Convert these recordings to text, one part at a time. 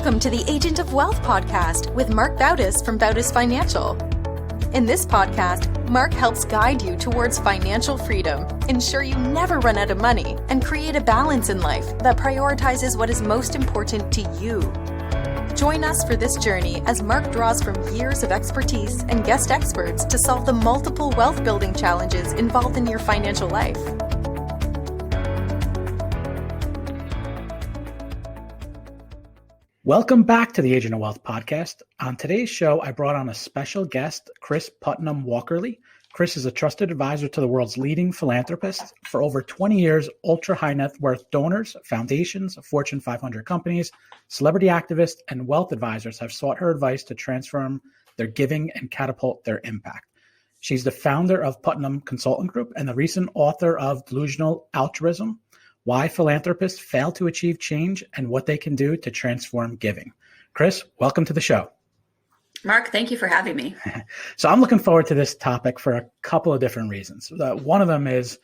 Welcome to the Agent of Wealth podcast with Marc Bautis from Bautis Financial. In this podcast, Marc helps guide you towards financial freedom, ensure you never run out of money, and create a balance in life that prioritizes what is most important to you. Join us for this journey as Marc draws from years of expertise and guest experts to solve the multiple wealth building challenges involved in your financial life. Welcome back to the Agent of Wealth podcast. On today's show, I brought on a special guest, Kris Putnam-Walkerly. Kris is a trusted advisor to the world's leading philanthropists. For over 20 years, ultra-high net worth donors, foundations, Fortune 500 companies, celebrity activists, and wealth advisors have sought her advice to transform their giving and catapult their impact. She's the founder of Putnam Consulting Group and the recent author of Delusional Altruism: Why Philanthropists Fail to Achieve Change and What They Can Do to Transform Giving. Kris, welcome to the show. Marc, thank you for having me. So I'm looking forward to this topic for a couple of different reasons. One of them is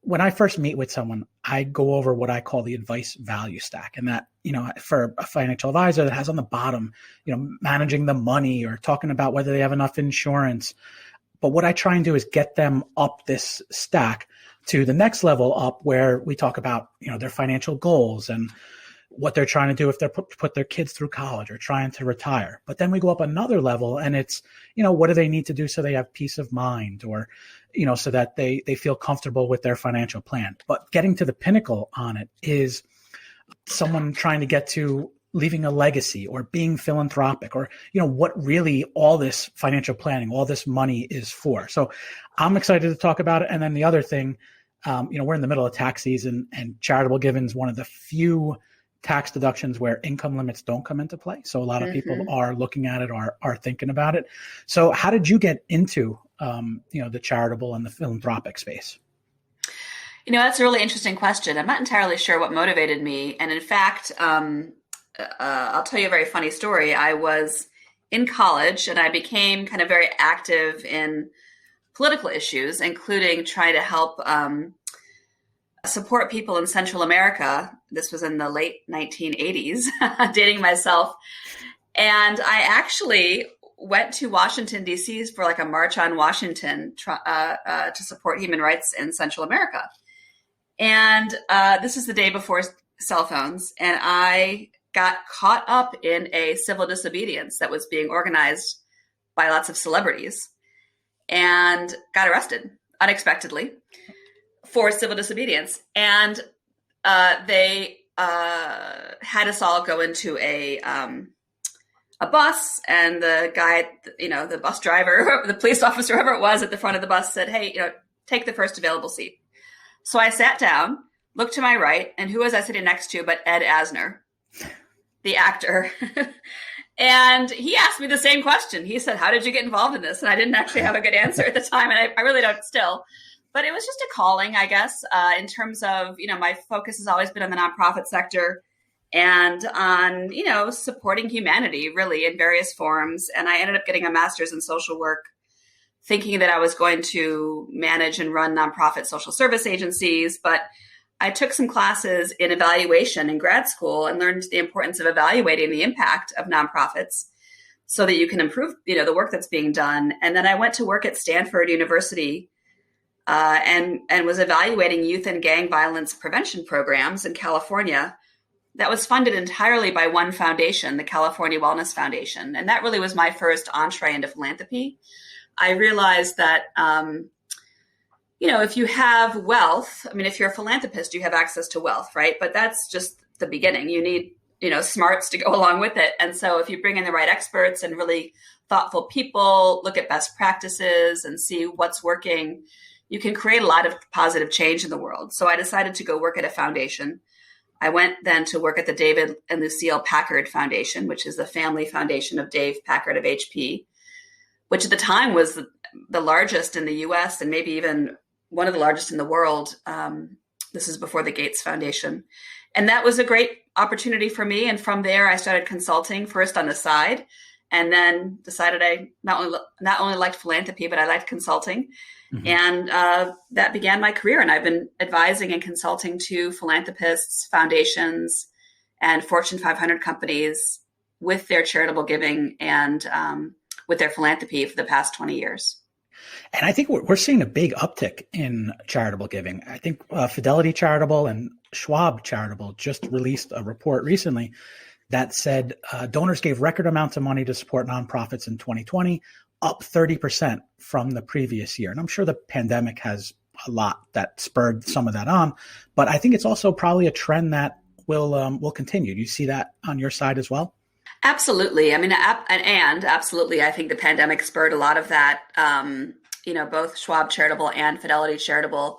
when I first meet with someone, I go over what I call the advice value stack. And that, for a financial advisor, that has on the bottom, managing the money or talking about whether they have enough insurance. But what I try and do is get them up this stack to the next level up where we talk about, their financial goals and what they're trying to do if they're put their kids through college or trying to retire. But then we go up another level and it's, what do they need to do so they have peace of mind or, so that they feel comfortable with their financial plan. But getting to the pinnacle on it is someone trying to get to leaving a legacy or being philanthropic or, what really all this financial planning, all this money is for. So I'm excited to talk about it. And then the other thing, we're in the middle of tax season and charitable giving is one of the few tax deductions where income limits don't come into play. So a lot of people are looking at it or are thinking about it. So how did you get into, the charitable and the philanthropic space? That's a really interesting question. I'm not entirely sure what motivated me. And in fact, I'll tell you a very funny story. I was in college and I became kind of very active in political issues, including trying to help support people in Central America. This was in the late 1980s, dating myself. And I actually went to Washington, D.C. for like a March on Washington to support human rights in Central America. And this is the day before cell phones. And I got caught up in a civil disobedience that was being organized by lots of celebrities and got arrested unexpectedly for civil disobedience. And they had us all go into a bus, and the guy, the bus driver, the police officer, whoever it was at the front of the bus said, "Hey, take the first available seat." So I sat down, looked to my right, and who was I sitting next to but Ed Asner, the actor. And he asked me the same question. He said, "How did you get involved in this?" And I didn't actually have a good answer at the time. And I really don't still. But it was just a calling, I guess, in terms of, my focus has always been on the nonprofit sector and on, supporting humanity really in various forms. And I ended up getting a master's in social work, thinking that I was going to manage and run nonprofit social service agencies. But I took some classes in evaluation in grad school and learned the importance of evaluating the impact of nonprofits so that you can improve, the work that's being done. And then I went to work at Stanford University and was evaluating youth and gang violence prevention programs in California that was funded entirely by one foundation, the California Wellness Foundation. And that really was my first entree into philanthropy. I realized that, if you have wealth, if you're a philanthropist, you have access to wealth, right? But that's just the beginning. You need, smarts to go along with it. And so if you bring in the right experts and really thoughtful people, look at best practices and see what's working, you can create a lot of positive change in the world. So I decided to go work at a foundation. I went then to work at the David and Lucille Packard Foundation, which is the family foundation of Dave Packard of HP, which at the time was the largest in the US and maybe even one of the largest in the world. This is before the Gates Foundation. And that was a great opportunity for me. And from there, I started consulting first on the side, and then decided I not only liked philanthropy, but I liked consulting. Mm-hmm. And that began my career. And I've been advising and consulting to philanthropists, foundations, and Fortune 500 companies with their charitable giving and with their philanthropy for the past 20 years. And I think we're seeing a big uptick in charitable giving. I think Fidelity Charitable and Schwab Charitable just released a report recently that said donors gave record amounts of money to support nonprofits in 2020, up 30% from the previous year. And I'm sure the pandemic has a lot that spurred some of that on, but I think it's also probably a trend that will continue. Do you see that on your side as well? Absolutely. I mean, and absolutely, I think the pandemic spurred a lot of that. Both Schwab Charitable and Fidelity Charitable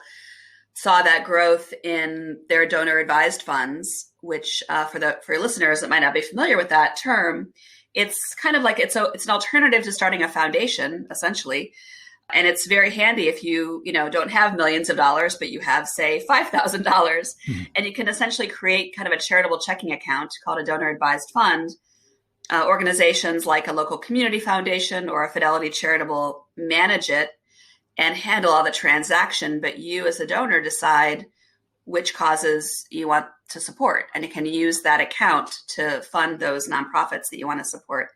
saw that growth in their donor advised funds, which for your listeners that might not be familiar with that term, it's kind of like it's an alternative to starting a foundation, essentially. And it's very handy if you don't have millions of dollars, but you have, say, $5,000, and you can essentially create kind of a charitable checking account called a donor advised fund. Organizations like a local community foundation or a Fidelity Charitable manage it and handle all the transaction, but you as a donor decide which causes you want to support, and you can use that account to fund those nonprofits that you want to support.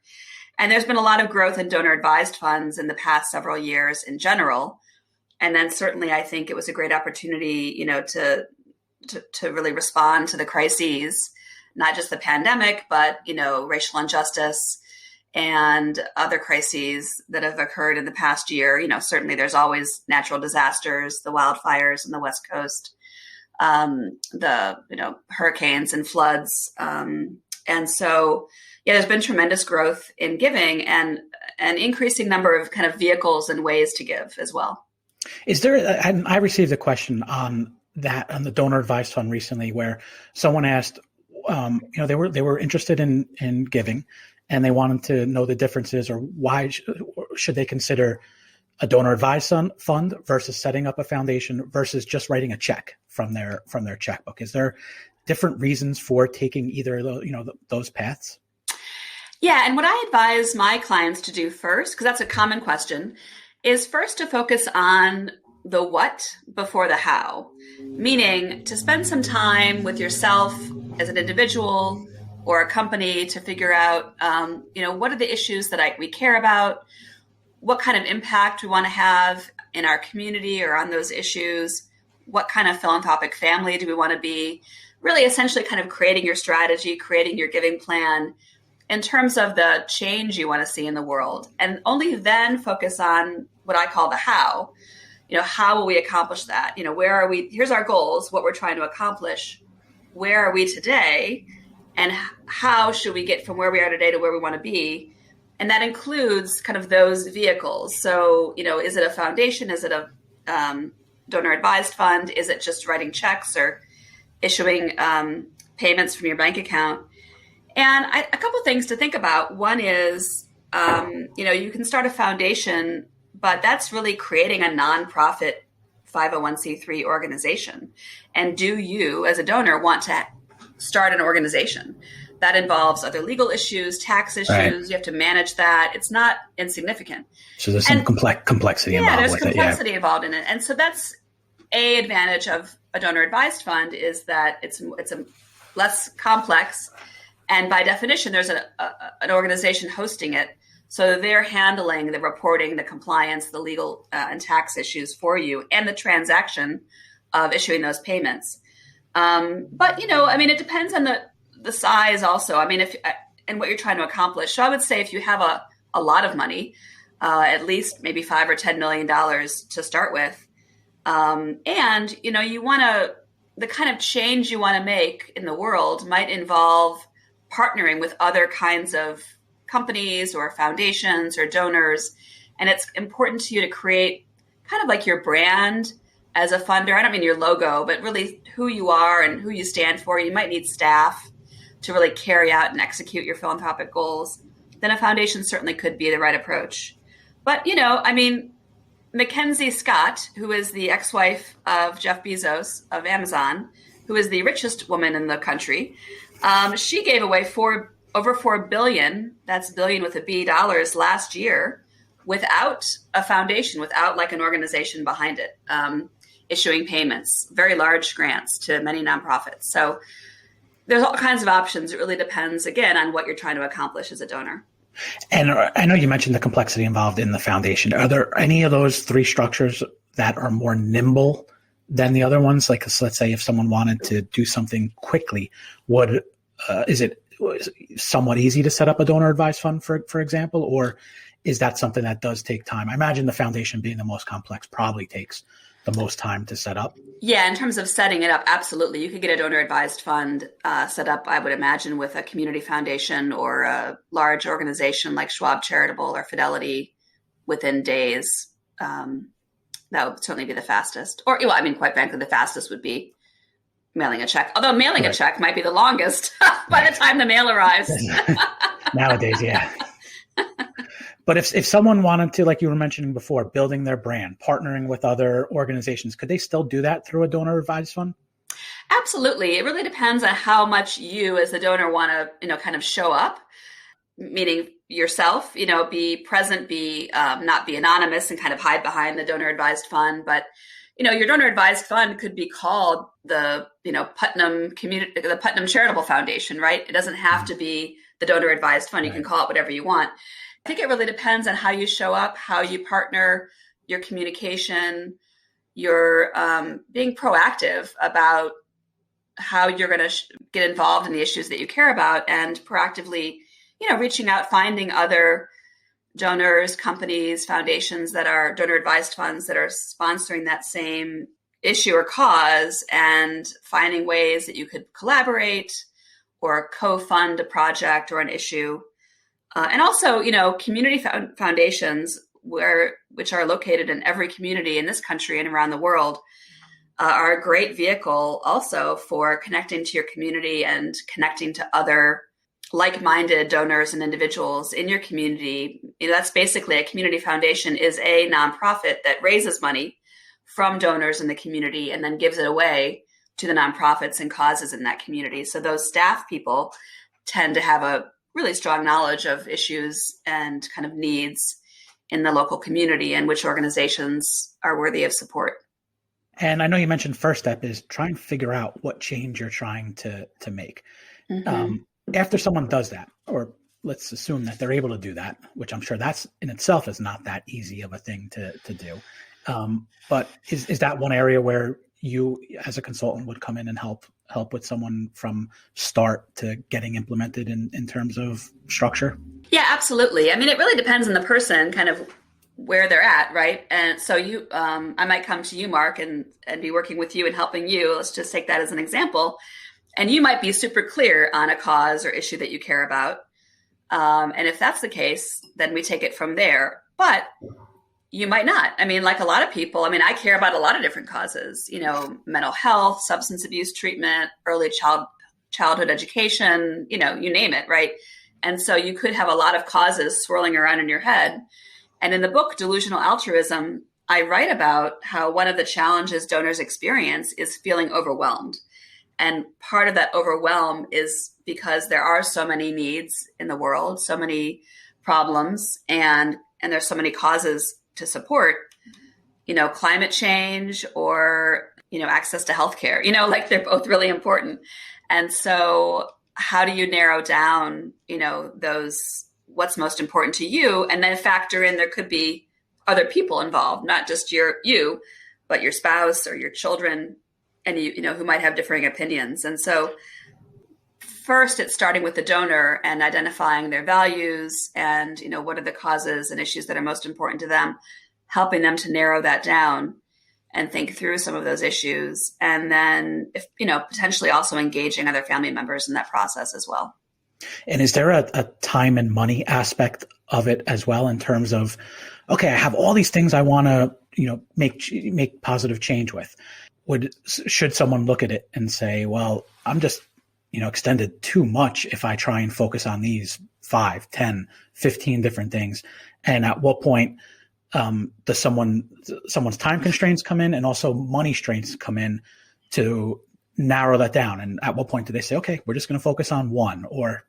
And there's been a lot of growth in donor advised funds in the past several years in general. And then certainly I think it was a great opportunity, to really respond to the crises, not just the pandemic, but, racial injustice and other crises that have occurred in the past year. Certainly there's always natural disasters, the wildfires in the West Coast, the hurricanes and floods. And so, there's been tremendous growth in giving and an increasing number of kind of vehicles and ways to give as well. Is there, I received a question on the donor advised fund recently where someone asked, they were interested in giving and they wanted to know the differences or why should they consider a donor advised fund versus setting up a foundation versus just writing a check from their checkbook. Is there different reasons for taking either of those paths? Yeah. And what I advise my clients to do first, because that's a common question, is first to focus on the what before the how, meaning to spend some time with yourself as an individual or a company to figure out, what are the issues that we care about, what kind of impact we want to have in our community or on those issues, what kind of philanthropic family do we want to be, really essentially kind of creating your strategy, creating your giving plan in terms of the change you want to see in the world. And only then focus on what I call the how. How will we accomplish that? Where are we? Here's our goals, what we're trying to accomplish. Where are we today? And how should we get from where we are today to where we want to be? And that includes kind of those vehicles. So, is it a foundation? Is it a donor advised fund? Is it just writing checks or issuing payments from your bank account? And a couple things to think about. One is, you can start a foundation, but that's really creating a nonprofit 501c3 organization. And do you, as a donor, want to start an organization? That involves other legal issues, tax issues. Right. You have to manage that. It's not insignificant. So there's some complexity involved with it. Yeah, there's complexity involved in it. And so that's a advantage of a donor advised fund is that it's a less complex. And by definition, there's an organization hosting it. So they're handling the reporting, the compliance, the legal and tax issues for you and the transaction of issuing those payments. But, it depends on the size also. And what you're trying to accomplish. So I would say if you have a lot of money, at least maybe $5 or $10 million to start with, and, you want to, the kind of change you want to make in the world might involve partnering with other kinds of companies or foundations or donors. And it's important to you to create kind of like your brand as a funder. I don't mean your logo, but really who you are and who you stand for. You might need staff to really carry out and execute your philanthropic goals. Then a foundation certainly could be the right approach. But, Mackenzie Scott, who is the ex-wife of Jeff Bezos of Amazon, who is the richest woman in the country, she gave away over $4 billion, that's billion with a B, dollars last year without a foundation, without like an organization behind it, issuing payments, very large grants to many nonprofits. So there's all kinds of options. It really depends, again, on what you're trying to accomplish as a donor. And I know you mentioned the complexity involved in the foundation. Are there any of those three structures that are more nimble than the other ones? Like, let's say if someone wanted to do something quickly, is it somewhat easy to set up a donor advised fund, for example, or is that something that does take time? I imagine the foundation being the most complex probably takes the most time to set up. Yeah, in terms of setting it up, absolutely. You could get a donor advised fund set up, I would imagine, with a community foundation or a large organization like Schwab Charitable or Fidelity within days. That would certainly be the fastest. Or, well, I mean, quite frankly, the fastest would be mailing a check. Although mailing a check might be the longest by the time the mail arrives. Nowadays, yeah. But if someone wanted to, like you were mentioning before, building their brand, partnering with other organizations, could they still do that through a donor advised fund? Absolutely. It really depends on how much you as the donor want to, kind of show up, meaning yourself, be present, not be anonymous and kind of hide behind the donor advised fund. But, your donor advised fund could be called the Putnam Charitable Foundation, right? It doesn't have to be the donor advised fund. You can call it whatever you want. I think it really depends on how you show up, how you partner, your communication, your being proactive about how you're going to get involved in the issues that you care about, and proactively, reaching out, finding other donors, companies, foundations that are donor advised funds that are sponsoring that same issue or cause, and finding ways that you could collaborate or co-fund a project or an issue. And also, community foundations, which are located in every community in this country and around the world, are a great vehicle also for connecting to your community and connecting to other like-minded donors and individuals in your community. That's basically a community foundation is a nonprofit that raises money from donors in the community and then gives it away to the nonprofits and causes in that community. So those staff people tend to have a really strong knowledge of issues and kind of needs in the local community and which organizations are worthy of support. And I know you mentioned first step is try and figure out what change you're trying to make. Mm-hmm. After someone does that, or let's assume that they're able to do that, which I'm sure that's in itself is not that easy of a thing to do. But is that one area where you as a consultant would come in and help with someone from start to getting implemented in terms of structure? Yeah, absolutely. I mean, it really depends on the person, kind of where they're at, right? And so I might come to you, Marc, and be working with you and helping you. Let's just take that as an example. And you might be super clear on a cause or issue that you care about. And if that's the case, then we take it from there. But you might not. I mean, like a lot of people, I care about a lot of different causes, mental health, substance abuse treatment, early childhood education, you name it, right? And so you could have a lot of causes swirling around in your head. And in the book, Delusional Altruism, I write about how one of the challenges donors experience is feeling overwhelmed. And part of that overwhelm is because there are so many needs in the world, so many problems, and there's so many causes to support, climate change or, access to healthcare, like they're both really important. And so how do you narrow down, those, what's most important to you, and then factor in there could be other people involved, not just you, but your spouse or your children, and who might have differing opinions. And so first it's starting with the donor and identifying their values and, what are the causes and issues that are most important to them, helping them to narrow that down and think through some of those issues. And then, if potentially also engaging other family members in that process as well. And is there a time and money aspect of it as well, in terms of, okay, I have all these things I want to, make positive change with. Should someone look at it and say, well, I'm just, extended too much if I try and focus on these 5, 10, 15 different things? And at what point does someone's time constraints come in, and also money constraints come in to narrow that down? And at what point do they say, okay, we're just going to focus on 1 or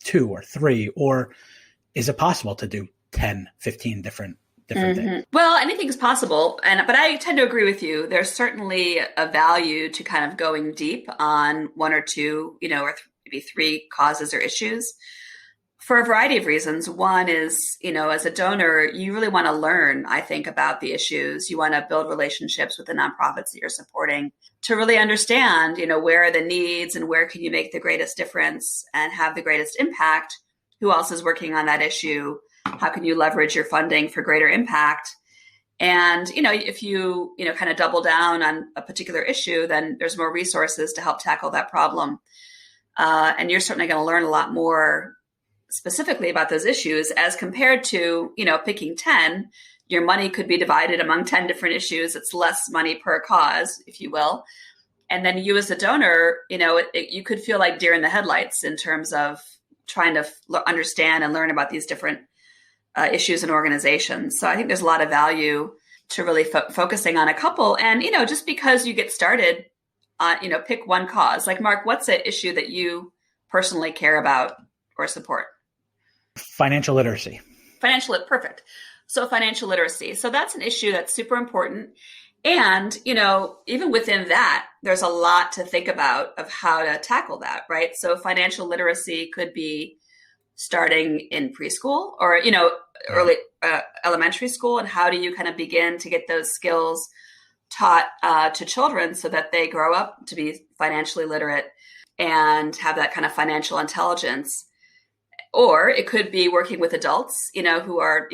2 or 3, or is it possible to do 10, 15 different things? Well, anything is possible. But I tend to agree with you. There's certainly a value to kind of going deep on 1 or 2, maybe 3 causes or issues for a variety of reasons. One is, as a donor, you really want to learn, I think, about the issues. You want to build relationships with the nonprofits that you're supporting to really understand, where are the needs and where can you make the greatest difference and have the greatest impact? Who else is working on that issue? How can you leverage your funding for greater impact? And, if you, kind of double down on a particular issue, then there's more resources to help tackle that problem. And you're certainly going to learn a lot more specifically about those issues as compared to, picking 10. Your money could be divided among 10 different issues. It's less money per cause, if you will. And then you as a donor, you could feel like deer in the headlights in terms of trying to understand and learn about these different issues and organizations. So I think there's a lot of value to really focusing on a couple. And, just because you get started on, pick one cause. Like, Marc, what's an issue that you personally care about or support? Financial literacy. Perfect. So financial literacy. So that's an issue that's super important. And, even within that, there's a lot to think about of how to tackle that, right? So financial literacy could be starting in preschool or, early elementary school. And how do you kind of begin to get those skills taught to children so that they grow up to be financially literate and have that kind of financial intelligence? Or it could be working with adults, who are,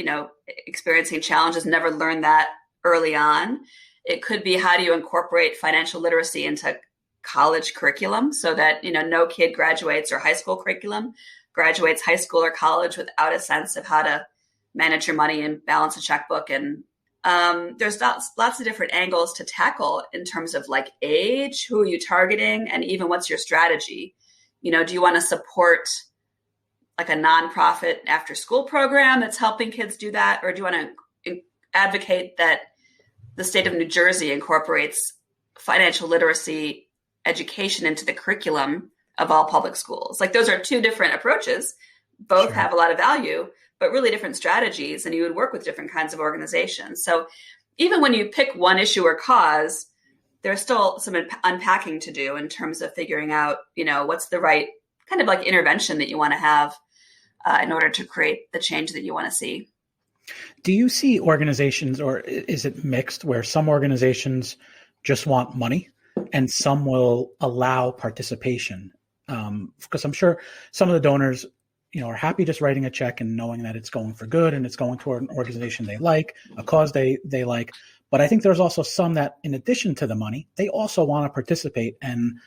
experiencing challenges, never learned that early on. It could be, how do you incorporate financial literacy into college curriculum so that, no kid graduates, or high school curriculum graduates high school or college without a sense of how to manage your money and balance a checkbook. And there's lots of different angles to tackle in terms of like age, who are you targeting, and even what's your strategy? Do you want to support like a nonprofit after school program that's helping kids do that? Or do you want to advocate that the state of New Jersey incorporates financial literacy education into the curriculum of all public schools? Like, those are 2 different approaches. Both have a lot of value, but really different strategies. And you would work with different kinds of organizations. So even when you pick one issue or cause, there's still some unpacking to do in terms of figuring out, what's the right kind of like intervention that you want to have in order to create the change that you want to see. Do you see organizations, or is it mixed, where some organizations just want money and some will allow participation? Because I'm sure some of the donors, are happy just writing a check and knowing that it's going for good and it's going toward an organization they like, a cause they like. But I think there's also some that, in addition to the money, they also want to participate and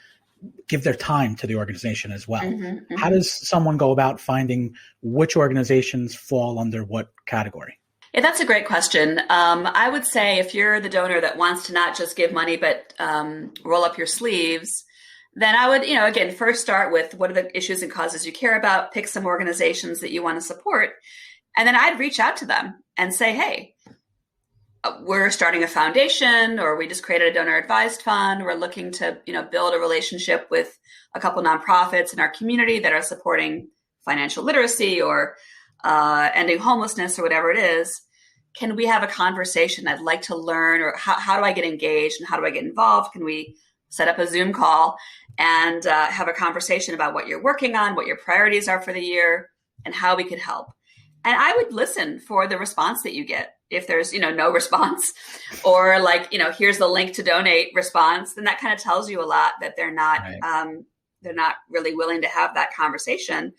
give their time to the organization as well. Mm-hmm. How does someone go about finding which organizations fall under what category? Yeah, that's a great question. I would say if you're the donor that wants to not just give money, but roll up your sleeves, then I would, again, first start with what are the issues and causes you care about, pick some organizations that you want to support. And then I'd reach out to them and say, hey, we're starting a foundation, or we just created a donor advised fund. We're looking to, build a relationship with a couple nonprofits in our community that are supporting financial literacy or ending homelessness or whatever it is. Can we have a conversation? I'd like to learn, or how do I get engaged and how do I get involved? Can we set up a Zoom call and have a conversation about what you're working on, what your priorities are for the year, and how we could help? And I would listen for the response that you get. If there's, no response, or like, here's the link to donate response, then that kind of tells you a lot that they're not really willing to have that conversation.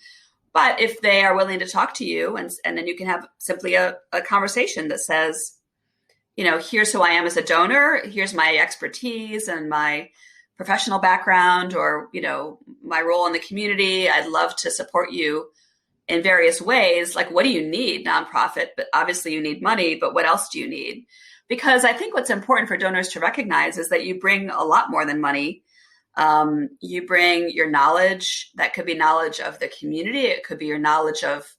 But if they are willing to talk to you, and then you can have simply a conversation that says, here's who I am as a donor, here's my expertise and my professional background, or, my role in the community. I'd love to support you in various ways. Like, what do you need, nonprofit? But obviously you need money, but what else do you need? Because I think what's important for donors to recognize is that you bring a lot more than money. You bring your knowledge. That could be knowledge of the community. It could be your knowledge of,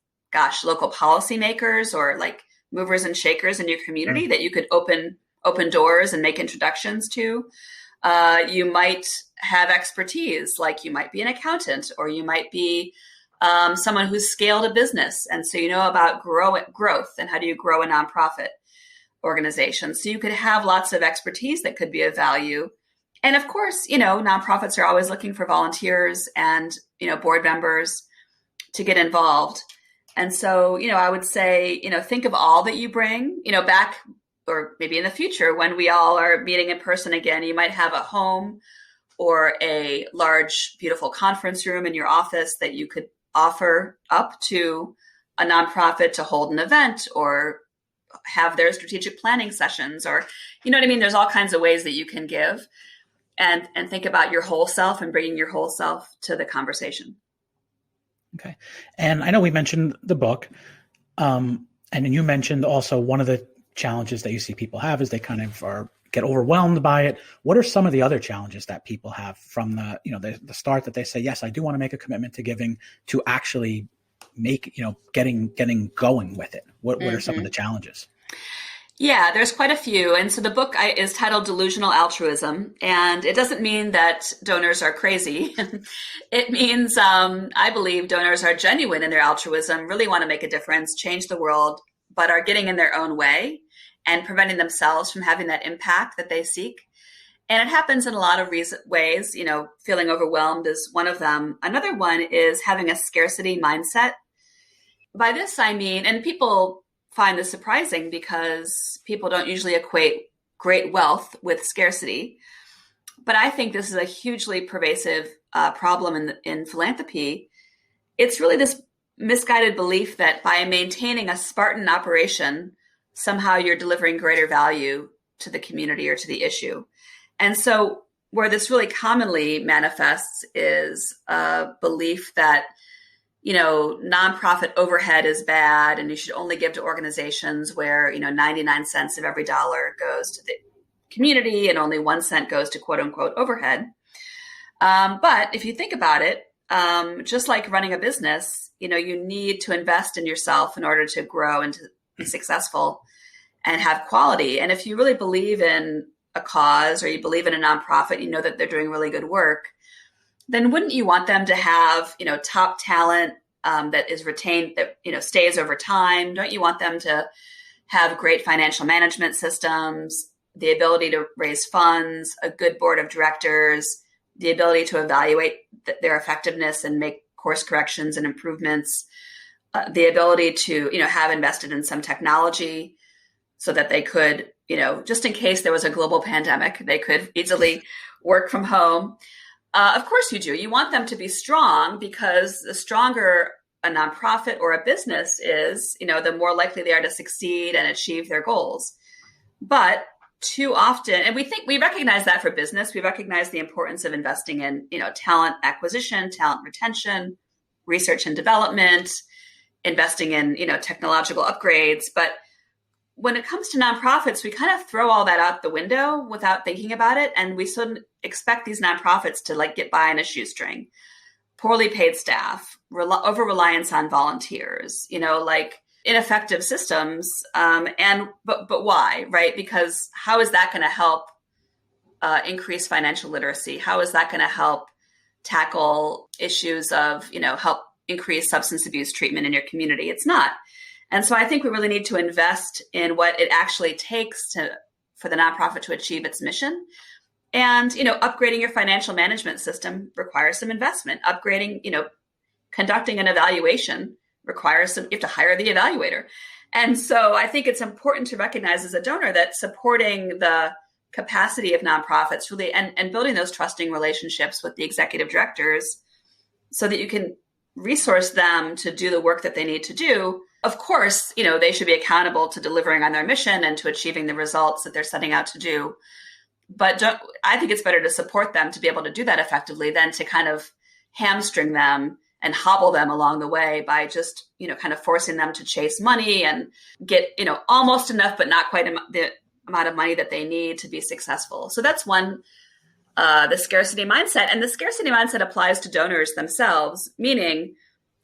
local policymakers or like movers and shakers in your community that you could open doors and make introductions to. You might have expertise, like you might be an accountant, or you might be someone who's scaled a business. And so about growth and how do you grow a nonprofit organization. So you could have lots of expertise that could be of value. And of course, nonprofits are always looking for volunteers and, board members to get involved. And so, I would say, think of all that you bring, back, or maybe in the future when we all are meeting in person again, you might have a home or a large, beautiful conference room in your office that you could offer up to a nonprofit to hold an event or have their strategic planning sessions, or, There's all kinds of ways that you can give and think about your whole self and bringing your whole self to the conversation. Okay. And I know we mentioned the book, and you mentioned also one of the challenges that you see people have is they kind of get overwhelmed by it. What are some of the other challenges that people have from the start that they say, yes, I do want to make a commitment to giving, to actually getting going with it? What are some of the challenges? Yeah, there's quite a few. And so the book is titled Delusional Altruism. And it doesn't mean that donors are crazy. It means, I believe donors are genuine in their altruism, really want to make a difference, change the world, but are getting in their own way and preventing themselves from having that impact that they seek. And it happens in a lot of ways. Feeling overwhelmed is one of them. Another one is having a scarcity mindset. By this, I mean, and people find this surprising because people don't usually equate great wealth with scarcity. But I think this is a hugely pervasive problem in philanthropy. It's really this misguided belief that by maintaining a Spartan operation, somehow you're delivering greater value to the community or to the issue. And so where this really commonly manifests is a belief that nonprofit overhead is bad and you should only give to organizations where, 99 cents of every dollar goes to the community and only 1 cent goes to quote unquote overhead. But if you think about it, just like running a business, you need to invest in yourself in order to grow and to be successful and have quality. And if you really believe in a cause or you believe in a nonprofit, that they're doing really good work, then wouldn't you want them to have, top talent that is retained, that, stays over time? Don't you want them to have great financial management systems, the ability to raise funds, a good board of directors, the ability to evaluate their effectiveness and make course corrections and improvements, the ability to, have invested in some technology so that they could, just in case there was a global pandemic, they could easily work from home. Of course you do. You want them to be strong because the stronger a nonprofit or a business is, the more likely they are to succeed and achieve their goals. But too often, and we recognize that for business, we recognize the importance of investing in, talent acquisition, talent retention, research and development, investing in, technological upgrades. But when it comes to nonprofits, we kind of throw all that out the window without thinking about it. And we sort of expect these nonprofits to get by on a shoestring, poorly paid staff, over-reliance on volunteers, ineffective systems. But why, right? Because how is that going to help increase financial literacy? How is that going to help tackle issues of, help increase substance abuse treatment in your community? It's not. And so I think we really need to invest in what it actually takes for the nonprofit to achieve its mission. And, upgrading your financial management system requires some investment. Upgrading, conducting an evaluation requires you have to hire the evaluator. And so I think it's important to recognize as a donor that supporting the capacity of nonprofits really and building those trusting relationships with the executive directors so that you can resource them to do the work that they need to do. Of course, they should be accountable to delivering on their mission and to achieving the results that they're setting out to do. But I think it's better to support them to be able to do that effectively than to kind of hamstring them and hobble them along the way by just, kind of forcing them to chase money and get, almost enough, but not quite the amount of money that they need to be successful. So that's one, the scarcity mindset. And the scarcity mindset applies to donors themselves, meaning,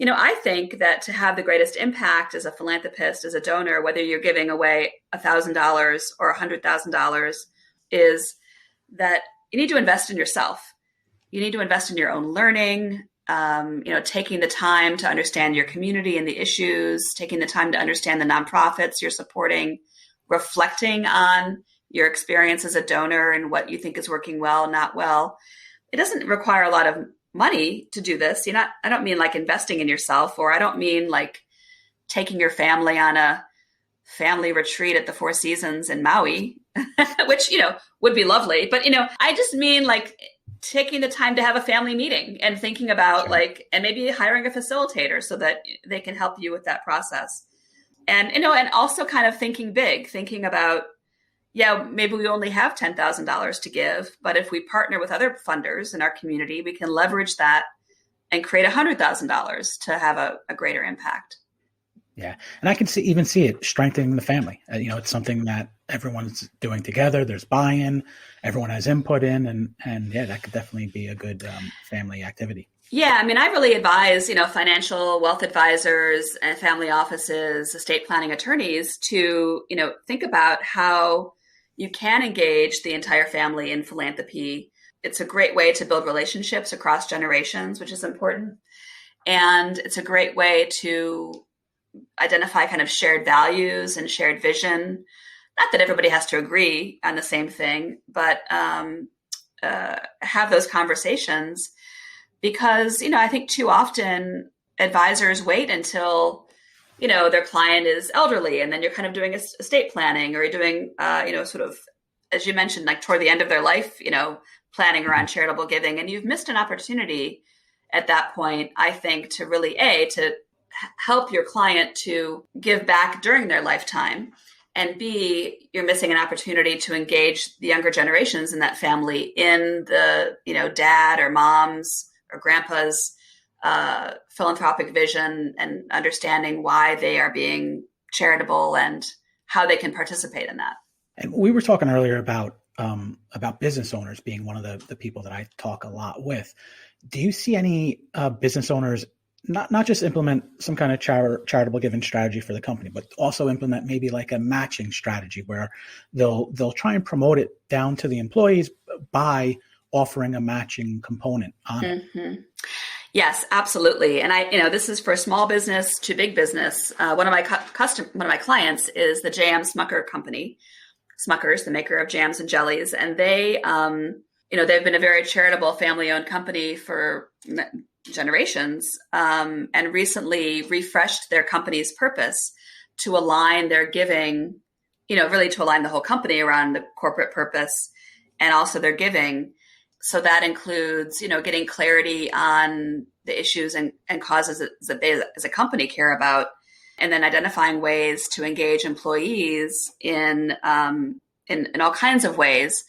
I think that to have the greatest impact as a philanthropist, as a donor, whether you're giving away $1,000 or $100,000, is that you need to invest in yourself. You need to invest in your own learning, taking the time to understand your community and the issues, taking the time to understand the nonprofits you're supporting, reflecting on your experience as a donor and what you think is working well, not well. It doesn't require a lot of money to do this. I don't mean like investing in yourself, or I don't mean like taking your family on a family retreat at the Four Seasons in Maui, which, would be lovely. But, I just mean like taking the time to have a family meeting and thinking about and maybe hiring a facilitator so that they can help you with that process. And, and also kind of thinking big, thinking about, maybe we only have $10,000 to give, but if we partner with other funders in our community, we can leverage that and create $100,000 to have a greater impact. Yeah. And I can see it strengthening the family. It's something that everyone's doing together. There's buy-in, everyone has input in, and that could definitely be a good family activity. Yeah. I mean, I really advise, financial wealth advisors and family offices, estate planning attorneys to, think about how you can engage the entire family in philanthropy. It's a great way to build relationships across generations, which is important. And it's a great way to identify kind of shared values and shared vision. Not that everybody has to agree on the same thing, but have those conversations, because, I think too often advisors wait until, their client is elderly, and then you're kind of doing estate planning, or you're doing, sort of, as you mentioned, like toward the end of their life, planning around charitable giving, and you've missed an opportunity at that point, I think, to really, to help your client to give back during their lifetime, and B, you're missing an opportunity to engage the younger generations in that family in the, dad or mom's or grandpa's philanthropic vision, and understanding why they are being charitable and how they can participate in that. And we were talking earlier about business owners being one of the people that I talk a lot with. Do you see any business owners not just implement some kind of charitable giving strategy for the company, but also implement maybe like a matching strategy where they'll try and promote it down to the employees by offering a matching component on it? Mm-hmm. Yes, absolutely. And this is for small business to big business. One of my clients is the J.M. Smucker company, Smuckers, the maker of jams and jellies, and they, they've been a very charitable, family-owned company for generations, and recently refreshed their company's purpose to align their giving, really to align the whole company around the corporate purpose and also their giving. So that includes, getting clarity on the issues and causes that they as a company care about, and then identifying ways to engage employees in all kinds of ways.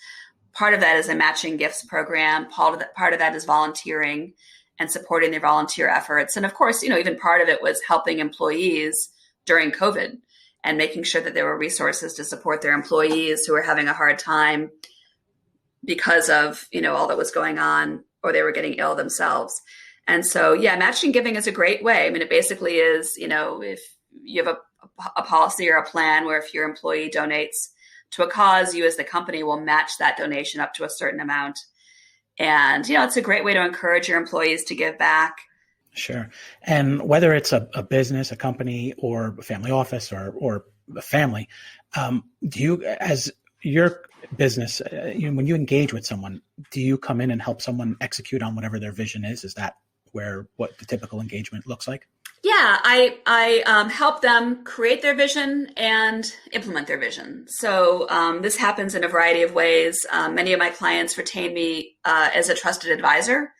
Part of that is a matching gifts program. Part of that is volunteering and supporting their volunteer efforts. And of course, even part of it was helping employees during COVID and making sure that there were resources to support their employees who were having a hard time because of, all that was going on, or they were getting ill themselves. And so, matching giving is a great way. I mean, it basically is, if you have a policy or a plan where if your employee donates to a cause, you as the company will match that donation up to a certain amount. And, it's a great way to encourage your employees to give back. Sure. And whether it's a business, a company, or a family office, or a family, do you, as your business, when you engage with someone, do you come in and help someone execute on whatever their vision is? Is that what the typical engagement looks like? Yeah, I help them create their vision and implement their vision. So this happens in a variety of ways. Many of my clients retain me as a trusted advisor,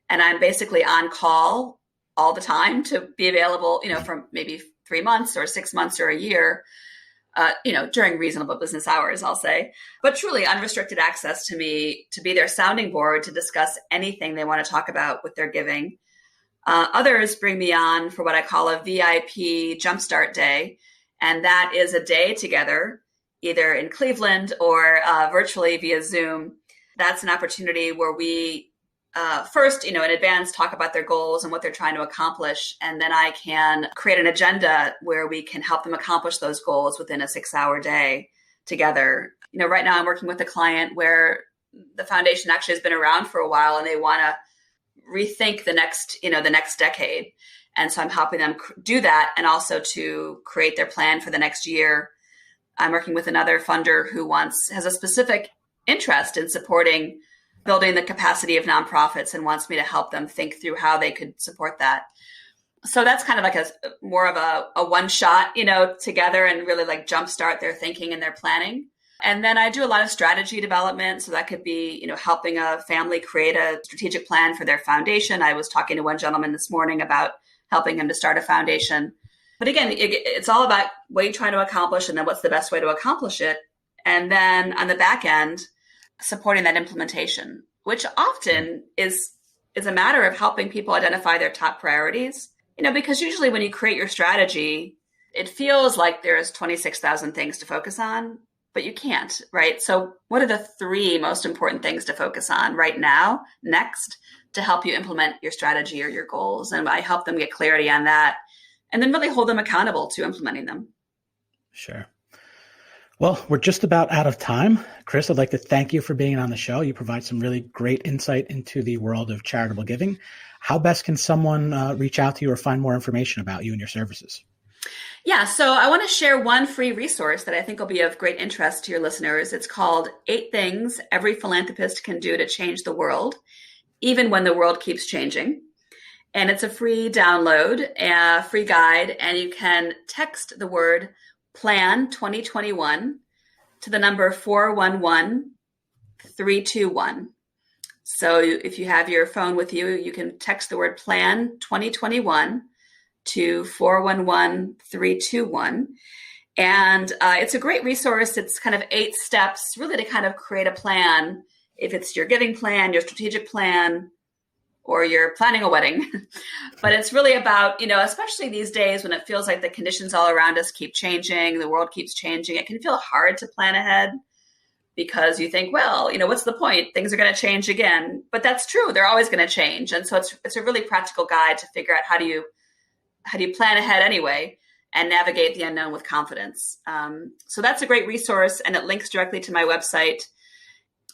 and I'm basically on call all the time to be available, from maybe 3 months or 6 months or a year, during reasonable business hours, I'll say, but truly unrestricted access to me to be their sounding board to discuss anything they want to talk about with their giving. Others bring me on for what I call a VIP Jumpstart Day. And that is a day together, either in Cleveland or virtually via Zoom. That's an opportunity where we first, in advance, talk about their goals and what they're trying to accomplish. And then I can create an agenda where we can help them accomplish those goals within a 6-hour day together. Right now I'm working with a client where the foundation actually has been around for a while, and they want to rethink the next decade. And so I'm helping them do that, and also to create their plan for the next year. I'm working with another funder who has a specific interest in supporting building the capacity of nonprofits and wants me to help them think through how they could support that. So that's kind of like more of a one shot, together and really like jumpstart their thinking and their planning. And then I do a lot of strategy development. So that could be, helping a family create a strategic plan for their foundation. I was talking to one gentleman this morning about helping him to start a foundation. But again, it's all about what you're trying to accomplish and then what's the best way to accomplish it. And then on the back end, supporting that implementation, which often is a matter of helping people identify their top priorities. Because usually when you create your strategy, it feels like there's 26,000 things to focus on, but you can't, right? So what are the 3 most important things to focus on right now, next, to help you implement your strategy or your goals? And I help them get clarity on that and then really hold them accountable to implementing them. Sure. Well, we're just about out of time. Kris, I'd like to thank you for being on the show. You provide some really great insight into the world of charitable giving. How best can someone reach out to you or find more information about you and your services? Yeah, so I want to share one free resource that I think will be of great interest to your listeners. It's called 8 Things Every Philanthropist Can Do to Change the World, Even When the World Keeps Changing. And it's a free download, a free guide, and you can text the word Plan 2021 to the number 411321. So if you have your phone with you, you can text the word Plan 2021 to 411321. And it's a great resource. It's kind of 8 steps really to kind of create a plan. If it's your giving plan, your strategic plan, or you're planning a wedding. But it's really about, especially these days when it feels like the conditions all around us keep changing, the world keeps changing, it can feel hard to plan ahead because you think, well, what's the point? Things are going to change again. But that's true. They're always going to change. And so it's a really practical guide to figure out how do you plan ahead anyway and navigate the unknown with confidence. So that's a great resource, and it links directly to my website.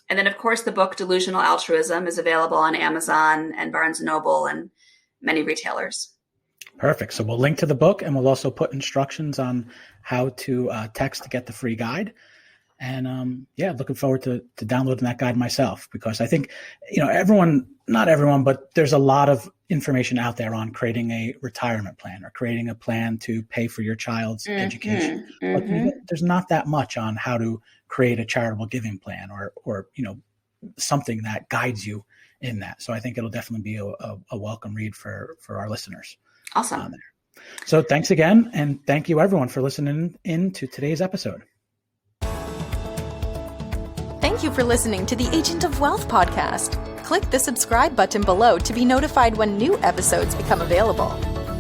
And then, of course, the book Delusional Altruism is available on Amazon and Barnes & Noble and many retailers. Perfect. So we'll link to the book, and we'll also put instructions on how to text to get the free guide. And looking forward to downloading that guide myself, because I think, not everyone, but there's a lot of information out there on creating a retirement plan or creating a plan to pay for your child's education. But there's not that much on how to create a charitable giving plan or something that guides you in that. So I think it'll definitely be a welcome read for our listeners. Awesome. So thanks again. And thank you everyone for listening in to today's episode. Thank you for listening to the Agent of Wealth podcast. Click the subscribe button below to be notified when new episodes become available.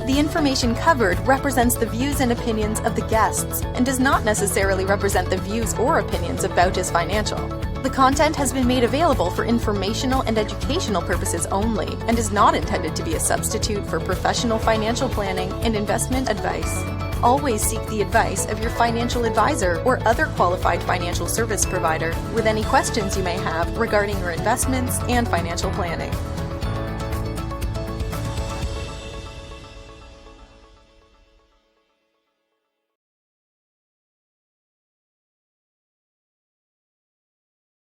The information covered represents the views and opinions of the guests and does not necessarily represent the views or opinions of Bautis Financial. The content has been made available for informational and educational purposes only and is not intended to be a substitute for professional financial planning and investment advice. Always seek the advice of your financial advisor or other qualified financial service provider with any questions you may have regarding your investments and financial planning.